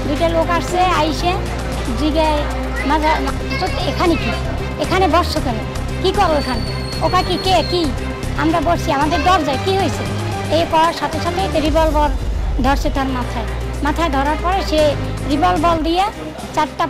দুইটা লোক আসছে আইসে জিগায় মাঝে এখানে কি, এখানে বসছো কেন, কি করো এখানে, ওকা কি, কে কি, আমরা বসছি আমাদের দরজায়, কি হয়েছে, এই করার সাথে সাথে রিভলভার ধরছে তার মাথায় ধরার পরে সে রিভলভার দিয়ে 4টা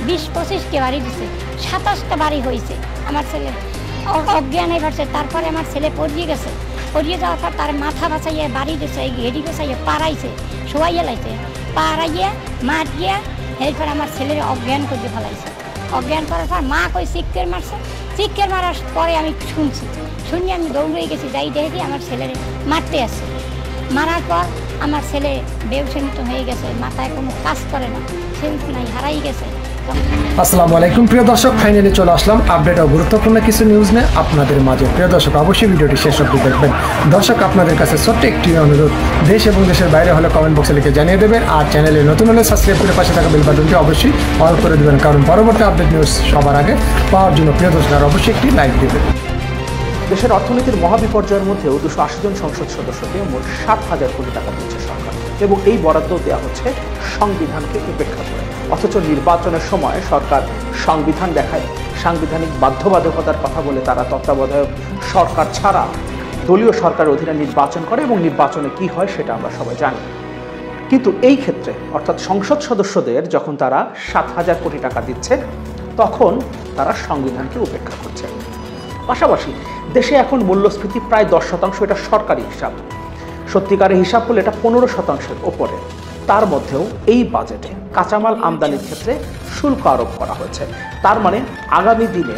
20-25টা বাড়ি দিছে, 27টা বাড়ি হয়েছে। আমার ছেলে অজ্ঞান হয়ে পড়ছে। তারপরে আমার ছেলে পড়িয়ে গেছে, পড়িয়ে যাওয়ার পর তার মাথা বাঁচাইয়ে বাড়ি দিছে, ঘেড়ি বাঁচাইয়ে পাড়াইছে, শোয়াইয়ে লাইছে, পাড়াইয়ে মারিয়ে এরপর আমার ছেলের অজ্ঞান করে ফেলাইছে। অজ্ঞান করার পর মা কই চিৎকার মারছে, চিৎকার মারার পরে আমি শুনি আমি দৌড়ে গেছি, যাই দেখি আমার ছেলের মারতে আসছে। মারার পর আমার ছেলে বেহুশের মতো হয়ে গেছে, মাথায় কোনো কাজ করে না, সেন্স নাই, হারাই গেছে। আসসালামু আলাইকুম প্রিয় দর্শক, ফাইনালি চলে আসলাম আপডেট ও গুরুত্বপূর্ণ কিছু নিউজ নিয়ে আপনাদের মাঝে। প্রিয় দর্শক, অবশ্যই ভিডিওটি শেষ অবধি দেখবেন। দর্শক, আপনাদের কাছে ছোট্ট একটি অনুরোধ, দেশ এবং দেশের বাইরে হলে কমেন্ট বক্সে লিখে জানিয়ে দেবেন, আর চ্যানেলে নতুন হলে সাবস্ক্রাইব করে পাশে থাকা বেল বাটনটি অবশ্যই অন করে দেবেন, কারণ পরবর্তী আপডেট নিউজ সবার আগে পাওয়ার জন্য প্রিয় দর্শক অবশ্যই একটি লাইক দেবেন। দেশের অর্থনীতির মহাবিপর্যয়ের মধ্যেও 280 জন সংসদ সদস্যকে মোট 7,000 কোটি টাকা দিচ্ছে সরকার, এবং এই বরাদ্দ দেওয়া হচ্ছে সংবিধানকে উপেক্ষা করে। অথচ নির্বাচনের সময় সরকার সংবিধান দেখায়, সাংবিধানিক বাধ্যবাধকতার কথা বলে তারা তত্ত্বাবধায়ক সরকার ছাড়া দলীয় সরকারের অধীনে নির্বাচন করে, এবং নির্বাচনে কি হয় সেটা আমরা সবাই জানি। কিন্তু এই ক্ষেত্রে অর্থাৎ সংসদ সদস্যদের যখন তারা 7,000 কোটি টাকা দিচ্ছে, তখন তারা সংবিধানকে উপেক্ষা করছে। পাশাপাশি দেশে এখন মূল্যস্ফীতি প্রায় 10%, এটা সরকারি হিসাব। সত্যিকারের হিসাব হলে এটা 15%-এর ওপরে। তার মধ্যেও এই বাজেটে কাঁচামাল আমদানির ক্ষেত্রে শুল্ক আরোপ করা হয়েছে। তার মানে আগামী দিনে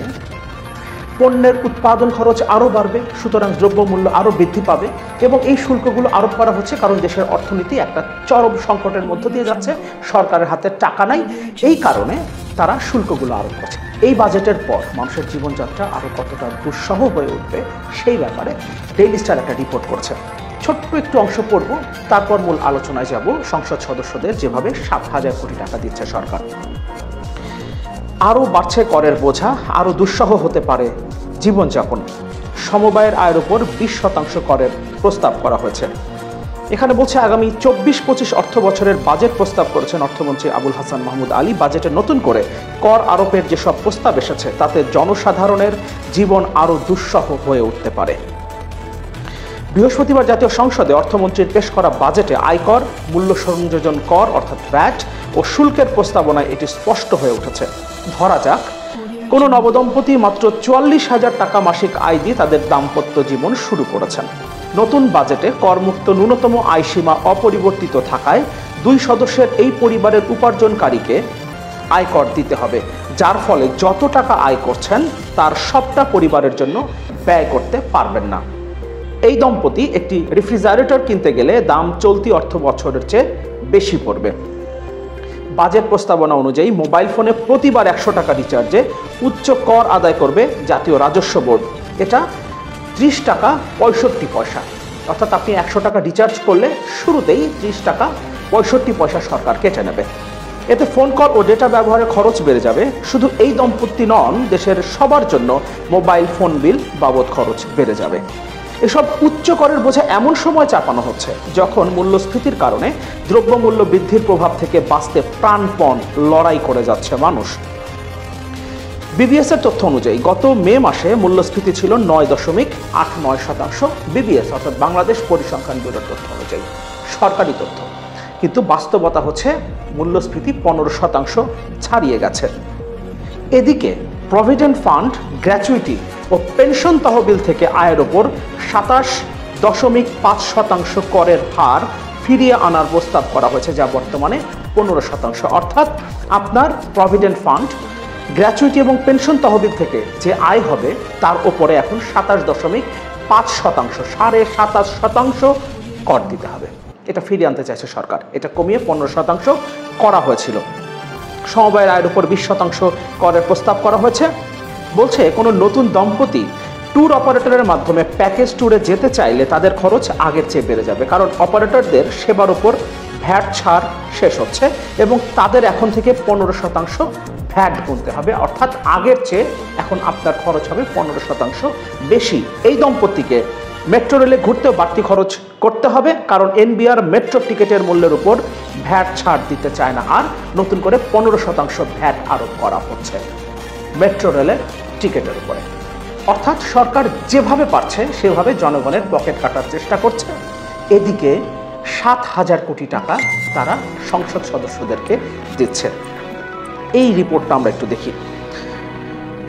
পণ্যের উৎপাদন খরচ আরও বাড়বে, সুতরাং দ্রব্যমূল্য আরও বৃদ্ধি পাবে, এবং এই শুল্কগুলো আরোপ করা হচ্ছে কারণ দেশের অর্থনীতি একটা চরম সংকটের মধ্য দিয়ে যাচ্ছে, সরকারের হাতে টাকা নাই, এই কারণে তারা শুল্কগুলো আরোপ করছে। এই বাজেটের পর মানুষের জীবনযাত্রা আরও কতটা দুঃসহ হয়ে উঠবে সেই ব্যাপারে ডেইলি স্টার একটা রিপোর্ট করছে। ছোট্ট একটু অংশ পড়ব, তারপর মূল আলোচনায় যাব। সংসদ সদস্যদের যেভাবে 7,000 কোটি টাকা দিচ্ছে সরকার, আরও বাড়ছে করের বোঝা, আরও দুঃসহ হতে পারে জীবনযাপন। সমবায়ের আয়ের উপর 20% করের প্রস্তাব করা হয়েছে। এখানে বলছে আগামী 24-25 অর্থ বছরের বাজেট প্রস্তাব করেছেন অর্থমন্ত্রী আবুল হাসান মাহমুদ আলী। বাজেটে নতুন করে কর আরোপের যেসব প্রস্তাব এসেছে তাতে জনসাধারণের জীবন আরও দুঃসহ হয়ে উঠতে পারে। বৃহস্পতিবার জাতীয় সংসদে অর্থমন্ত্রীর পেশ করা বাজেটে আয়কর, মূল্য সংযোজন কর অর্থাৎ ভ্যাট ও শুল্কের প্রস্তাবনায় এটি স্পষ্ট হয়ে উঠেছে। ধরা যাক, কোনো নবদম্পতি মাত্র 44,000 টাকা মাসিক আয় দিয়ে তাদের দাম্পত্য জীবন শুরু করেছেন। নতুন বাজেটে করমুক্ত ন্যূনতম আয়সীমা অপরিবর্তিত থাকায় 2 সদস্যের এই পরিবারের উপার্জনকারীকে আয়কর দিতে হবে, যার ফলে যত টাকা আয় করছেন তার সবটা পরিবারের জন্য ব্যয় করতে পারবেন না। এই দম্পতি একটি রেফ্রিজারেটর কিনতে গেলে দাম চলতি অর্থ বছরের চেয়ে বেশি পড়বে। বাজেট প্রস্তাবনা অনুযায়ী মোবাইল ফোনে প্রতিবার 100 টাকা রিচার্জে উচ্চ কর আদায় করবে জাতীয় রাজস্ব বোর্ড। এটা 30 টাকা 65 পয়সা, অর্থাৎ আপনি 100 টাকা রিচার্জ করলে শুরুতেই 30 টাকা 65 পয়সা সরকার কেটে নেবে। এতে ফোন কল ও ডেটা ব্যবহারের খরচ বেড়ে যাবে। শুধু এই দম্পতি নন, দেশের সবার জন্য মোবাইল ফোন বিল বাবদ খরচ বেড়ে যাবে। এসব উচ্চ করের বোঝা এমন সময় চাপানো হচ্ছে যখন মূল্যস্ফীতির কারণে দ্রব্যমূল্য বৃদ্ধির প্রভাব থেকে বাঁচতে প্রাণপণ লড়াই করে যাচ্ছে মানুষ। বিবিএস এর তথ্য অনুযায়ী গত মে মাসে মূল্যস্ফীতি ছিল 9.89%। বিবিএস অর্থাৎ বাংলাদেশ পরিসংখ্যান ব্যুরোর তথ্য অনুযায়ী, সরকারি তথ্য। কিন্তু বাস্তবতা হচ্ছে মূল্যস্ফীতি 15% ছাড়িয়ে গেছে। এদিকে প্রভিডেন্ট ফান্ড, গ্র্যাচুইটি ও পেনশন তহবিল থেকে আয়ের ওপর 27.5% করের হার ফিরিয়ে আনার প্রস্তাব করা হয়েছে, যা বর্তমানে 15%। অর্থাৎ আপনার প্রভিডেন্ট ফান্ড, গ্র্যাচুইটি এবং পেনশন তহবিল থেকে যে আয় হবে তার ওপরে এখন 27.5%, 27.5% কর দিতে হবে। এটা ফিরিয়ে আনতে চাইছে সরকার। এটা কমিয়ে 15% করা হয়েছিল। সমবায়ের আয়ের উপর 20% করের প্রস্তাব করা হয়েছে। বলছে কোনো নতুন দম্পতি ট্যুর অপারেটরের মাধ্যমে প্যাকেজ ট্যুরে যেতে চাইলে তাদের খরচ আগের চেয়ে বেড়ে যাবে, কারণ অপারেটরদের সেবার উপর ভ্যাট ছাড় শেষ হচ্ছে এবং তাদের এখন থেকে 15% ভ্যাট গুনতে হবে, অর্থাৎ আগের চেয়ে এখন আপনার খরচ হবে 15% বেশি। এই দম্পতিকে মেট্রো রেলে ঘুরতেও বাড়তি খরচ করতে হবে, কারণ এনবিআর মেট্রো টিকিটের মূল্যের উপর ভ্যাট ছাড় দিতে চায় না, আর নতুন করে 15% ভ্যাট আরোপ করা হচ্ছে মেট্রো রেলের টিকিটের উপরে। অর্থাৎ সরকার যেভাবে পারছে সেভাবে জনগণের পকেট কাটার চেষ্টা করছে। এদিকে 7,000 কোটি টাকা তারা সংসদ সদস্যদেরকে দিচ্ছে। এই রিপোর্টটা আমরা একটু দেখি।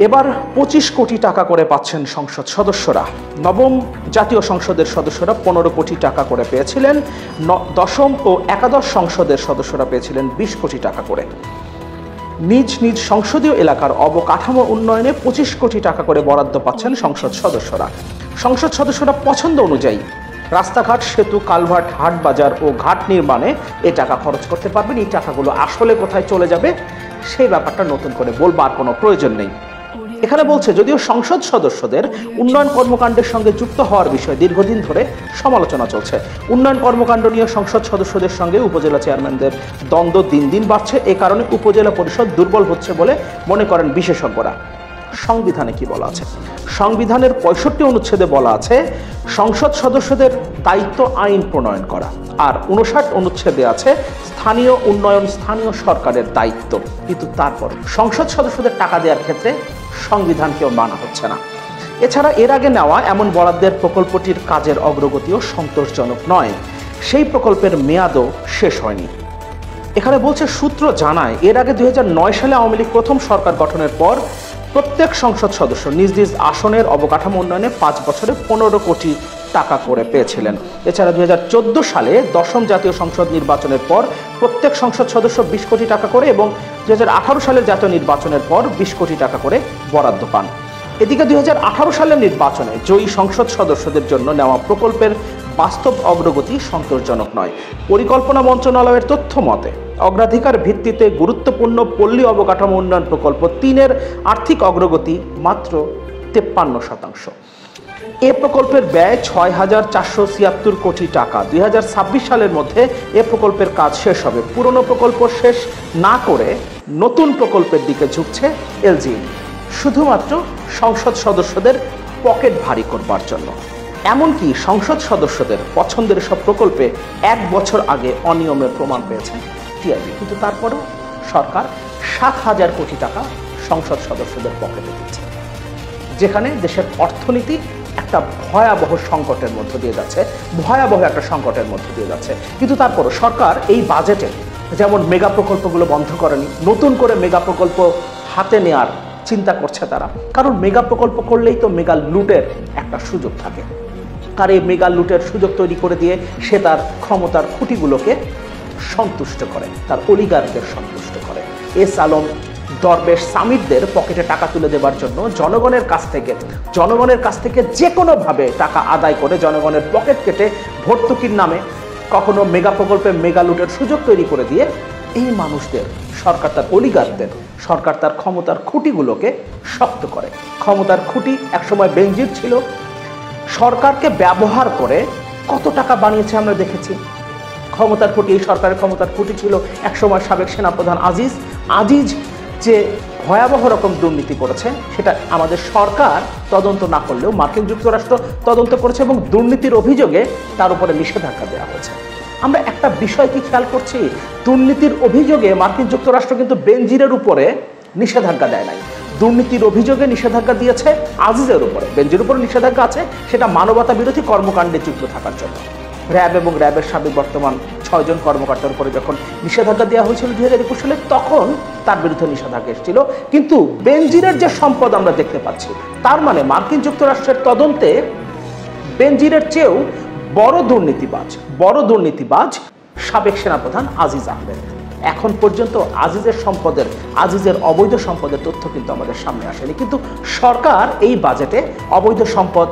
এবার 25 কোটি টাকা করে পাচ্ছেন সংসদ সদস্যরা। নবম জাতীয় সংসদের সদস্যরা 15 কোটি টাকা করে পেয়েছিলেন, দশম ও একাদশ সংসদের সদস্যরা পেয়েছিলেন 20 কোটি টাকা করে। নিজ নিজ সংসদীয় এলাকার অবকাঠামো উন্নয়নে 25 কোটি টাকা করে বরাদ্দ পাচ্ছেন সংসদ সদস্যরা। সংসদ সদস্যরা পছন্দ অনুযায়ী রাস্তাঘাট, সেতু, কালভার্ট, হাট বাজার ও ঘাট নির্মাণে এই টাকা খরচ করতে পারবেন। এই টাকাগুলো আসলে কোথায় চলে যাবে সেই ব্যাপারটা নতুন করে বলবার কোনো প্রয়োজন নেই। এখানে বলছে, যদিও সংসদ সদস্যদের উন্নয়ন কর্মকাণ্ডের সঙ্গে যুক্ত হওয়ার বিষয়ে দীর্ঘদিন ধরে সমালোচনা চলছে। উন্নয়ন কর্মকাণ্ড নিয়ে সংসদ সদস্যদের সঙ্গে উপজেলা চেয়ারম্যানদের দ্বন্দ্ব দিন দিন বাড়ছে। এ কারণে উপজেলা পরিষদ দুর্বল হচ্ছে বলে মনে করেন বিশেষজ্ঞরা। সংবিধানে কি বলা আছে? সংবিধানের 65 অনুচ্ছেদে বলা আছে সংসদ সদস্যদের দায়িত্ব আইন প্রণয়ন করা, আর 59 অনুচ্ছেদে আছে স্থানীয় উন্নয়ন স্থানীয় সরকারের দায়িত্ব। কিন্তু তারপর সংসদ সদস্যদের টাকা দেওয়ার ক্ষেত্রে সংবিধানকেও মানা হচ্ছে না। এছাড়া এর আগে নেওয়া এমন বরাদ্দের প্রকল্পটির কাজের অগ্রগতিও সন্তোষজনক নয়, সেই প্রকল্পের মেয়াদও শেষ হয়নি। এখানে বলছে, সূত্র জানায় এর আগে 2009 সালে আওয়ামী লীগ প্রথম সরকার গঠনের পর প্রত্যেক সংসদ সদস্য নিজ নিজ আসনের অবকাঠামো উন্নয়নে 5 বছরে 15 কোটি টাকা করে পেয়েছিলেন। এছাড়া 2014 সালে দশম জাতীয় সংসদ নির্বাচনের পর প্রত্যেক সংসদ সদস্য 20 কোটি টাকা করে এবং 2018 সালের জাতীয় নির্বাচনের পর 20 কোটি টাকা করে বরাদ্দ পান। এদিকে 2018 সালের নির্বাচনে জয়ী সংসদ সদস্যদের জন্য নেওয়া প্রকল্পের বাস্তব অগ্রগতি সন্তোষজনক নয়। পরিকল্পনা মন্ত্রণালয়ের তথ্য মতে অগ্রাধিকার ভিত্তিতে গুরুত্বপূর্ণ পল্লী অবকাঠামো উন্নয়ন প্রকল্প 3-এর আর্থিক অগ্রগতি মাত্র 53%। এ প্রকল্পের ব্যয় 6,476 কোটি টাকা। 2026 সালের মধ্যে এ প্রকল্পের কাজ শেষ হবে। পুরনো প্রকল্প শেষ না করে নতুন প্রকল্পের দিকে ঝুঁকছে এলজিইডি, শুধুমাত্র সংসদ সদস্যদের পকেট ভারী করবার জন্য। এমনকি সংসদ সদস্যদের পছন্দের সব প্রকল্পে 1 বছর আগে অনিয়মের প্রমাণ পেয়েছে টিআইবি। কিন্তু তারপরেও সরকার 7,000 কোটি টাকা সংসদ সদস্যদের পকেটে দিচ্ছে, যেখানে দেশের অর্থনীতি একটা ভয়াবহ সংকটের মধ্য দিয়ে যাচ্ছে, ভয়াবহ একটা সংকটের মধ্য দিয়ে যাচ্ছে। কিন্তু তারপরও সরকার এই বাজেটে যেমন মেগা প্রকল্পগুলো বন্ধ করেনি, নতুন করে মেগা প্রকল্প হাতে নেওয়ার চিন্তা করছে তারা। কারণ মেগা প্রকল্প করলেই তো মেগা লুটের একটা সুযোগ থাকে, আর এই মেগা লুটের সুযোগ তৈরি করে দিয়ে সে তার ক্ষমতার খুঁটিগুলোকে সন্তুষ্ট করে, তার অলিগারদের সন্তুষ্ট করে। এস আলম, দরবেশ, সামিরদের পকেটে টাকা তুলে দেবার জন্য জনগণের কাছ থেকে যে কোনোভাবে টাকা আদায় করে জনগণের পকেট কেটে ভর্তুকির নামে কখনো মেগা প্রকল্পে মেগা লুটের সুযোগ তৈরি করে দিয়ে এই মানুষদের সরকার তার অলিগারদের, সরকার তার ক্ষমতার খুঁটিগুলোকে শক্ত করে। ক্ষমতার খুঁটি একসময় বেনজির ছিল, সরকারকে ব্যবহার করে কত টাকা বানিয়েছে আমরা দেখেছি। ক্ষমতার খুঁটি, এই সরকারের ক্ষমতার খুঁটি ছিল একসময় সাবেক সেনাপ্রধান আজিজ যে ভয়াবহ রকম দুর্নীতি করেছে, সেটা আমাদের সরকার তদন্ত না করলেও মার্কিন যুক্তরাষ্ট্র তদন্ত করেছে এবং দুর্নীতির অভিযোগে তার উপরে নিষেধাজ্ঞা দেওয়া হয়েছে। আমরা একটা বিষয় কি খেয়াল করছি, দুর্নীতির অভিযোগে মার্কিন যুক্তরাষ্ট্র কিন্তু বেনজিরের উপরে নিষেধাজ্ঞা দেয় নাই, দুর্নীতির অভিযোগে নিষেধাজ্ঞা দিয়েছে আজিজের উপরে। বেনজির উপরে নিষেধাজ্ঞা আছে, সেটা মানবতা বিরোধী কর্মকাণ্ডে যুক্ত থাকার জন্য। র্যাব এবং র্যাবের সাবেক বর্তমান 6 জন কর্মকর্তার উপরে যখন নিষেধাজ্ঞা দেওয়া হয়েছিল 2021 সালে, তখন তার বিরুদ্ধে নিষেধাজ্ঞা এসেছিল। কিন্তু বেনজিরের যে সম্পদ আমরা দেখতে পাচ্ছি, তার মানে মার্কিন যুক্তরাষ্ট্রের তদন্তে বেনজিরের চেয়েও বড় দুর্নীতিবাজ সাবেক সেনাপ্রধান আজিজ আহমেদ। এখন পর্যন্ত আজিজের অবৈধ সম্পদের তথ্য কিন্তু আমাদের সামনে আসেনি। কিন্তু সরকার এই বাজেটে অবৈধ সম্পদ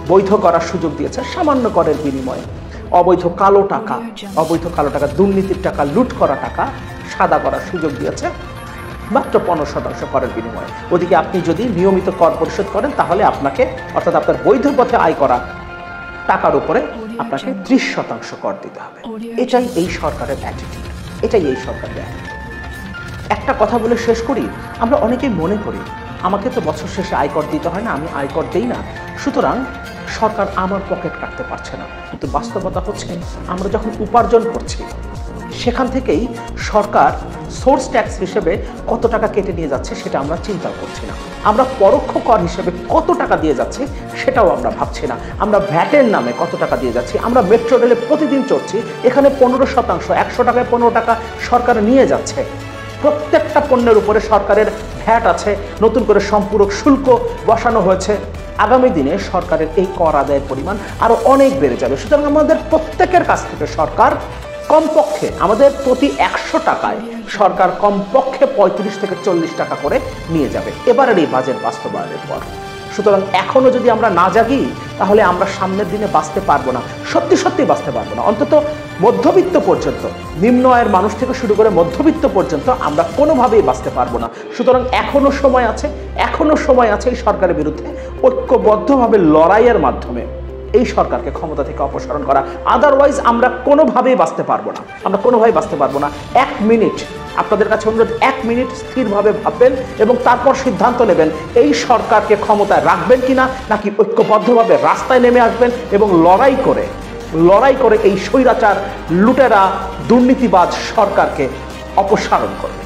বৈধ করার সুযোগ দিয়েছে সামান্য করের বিনিময়ে। অবৈধ কালো টাকা, দুর্নীতির টাকা, লুট করা টাকা সাদা করার সুযোগ দিয়েছে মাত্র 15% করের বিনিময়ে। ওদিকে আপনি যদি নিয়মিত কর পরিশোধ করেন তাহলে আপনাকে, অর্থাৎ আপনার বৈধ পথে আয় করা টাকার উপরে আপনাকে 30% কর দিতে হবে। এটাই এই সরকারের অ্যাটিটিউড, একটা কথা বলে শেষ করি, আমরা অনেকেই মনে করি আমাকে তো বছর শেষে আয়কর দিতে হয় না, আমি আয়কর দেই না, সুতরাং সরকার আমার পকেট কাটতে পারছে না। কিন্তু বাস্তবতা হচ্ছে আমরা যখন উপার্জন করছি সেখান থেকেই সরকার সোর্স ট্যাক্স হিসেবে কত টাকা কেটে নিয়ে যাচ্ছে সেটা আমরা চিন্তা করছি না। আমরা পরোক্ষ কর হিসেবে কত টাকা দিয়ে যাচ্ছি সেটাও আমরা ভাবছি না। আমরা ভ্যাটের নামে কত টাকা দিয়ে যাচ্ছি। আমরা মেট্রো রেলে প্রতিদিন চড়ছি, এখানে 15%, 100 টাকায় 15 টাকা সরকার নিয়ে যাচ্ছে। প্রত্যেকটা পণ্যের উপরে সরকারের ভ্যাট আছে, নতুন করে সম্পূরক শুল্ক বসানো হয়েছে। আগামী দিনে সরকারের এই কর আদায়ের পরিমাণ আরও অনেক বেড়ে যাবে। সুতরাং আমাদের প্রত্যেকের কাছ থেকে সরকার কমপক্ষে, আমাদের প্রতি 100 টাকায় সরকার কমপক্ষে 35 থেকে 40 টাকা করে নিয়ে যাবে এবারের এই বাজেট বাস্তবায়নের পর। সুতরাং এখনো যদি আমরা না জাগি তাহলে আমরা সামনের দিনে বাঁচতে পারবো না, সত্যি সত্যি বাঁচতে পারবো না। অন্তত মধ্যবিত্ত পর্যন্ত, নিম্ন আয়ের মানুষ থেকে শুরু করে মধ্যবিত্ত পর্যন্ত আমরা কোনোভাবেই বাঁচতে পারবো না। সুতরাং এখনো সময় আছে, এখনো সময় আছে এই সরকারের বিরুদ্ধে ঐক্যবদ্ধভাবে লড়াইয়ের মাধ্যমে এই সরকারকে ক্ষমতা থেকে অপসারণ করা। আদারওয়াইজ আমরা কোনোভাবেই বাঁচতে পারবো না, আমরা কোনোভাবেই বাঁচতে পারবো না। 1 মিনিট আপনাদের কাছে অনুরোধ, 1 মিনিট স্থিরভাবে ভাববেন এবং তারপর সিদ্ধান্ত নেবেন এই সরকারকে ক্ষমতায় রাখবেন কিনা, নাকি ঐক্যবদ্ধভাবে রাস্তায় নেমে আসবেন এবং লড়াই করে এই স্বৈরাচার, লুটেরা, দুর্নীতিবাজ সরকারকে অপসারণ করবেন।